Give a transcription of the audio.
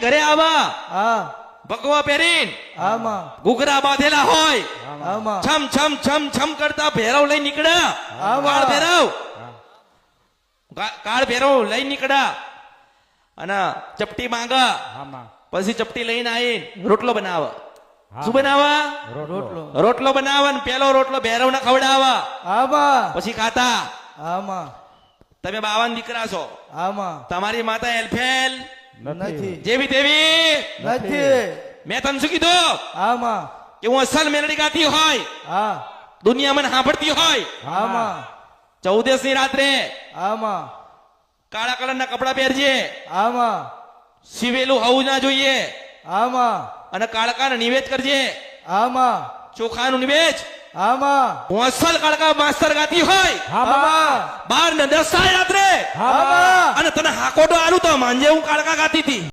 ઘરે આવા હા ભગવા પહેરીને આમાં ઘૂઘરા બાંધેલા હોય આમાં છમ છમ છમ છમ કરતા ભેરવ લઈ નીકળ્યા કાળ ભેરવ કાળ ભેરવ લઈ નીકળ્યા અને ચપટી માંગા પછી ચપટી લઈને આવીને રોટલો બનાવે શું બનાવા રોટલો રોટલો બનાવે ને પેલો રોટલો ભેરવ ને ખવડાવા આમાં પછી ખાતા આમાં તમે બાવાન દીકરા છો આમાં તમારી માતા એલફેલ નથી જેવી તેવી નથી મેં તને શું કીધું આમાં કે હું અસલ મેલડી ગાતી હોય હા દુનિયા મને સાંભળતી હોય આમાં 14 ની રાત્રે આમાં કાળા કલરના કપડા પહેરજે આમાં સિવેલું હોવું ના જોઈએ આમાં અને કાળકાને નિવેદ કરજે આમાં ચોખાનું નિવેદ આમાં હું અસલ કાળકા માસ્તર ગાતી હોય આમાં 12 ને 10 રાત્રે આમાં અને તને હાકોટો આલું તો માંજે હું કાળકા ગાતી હતી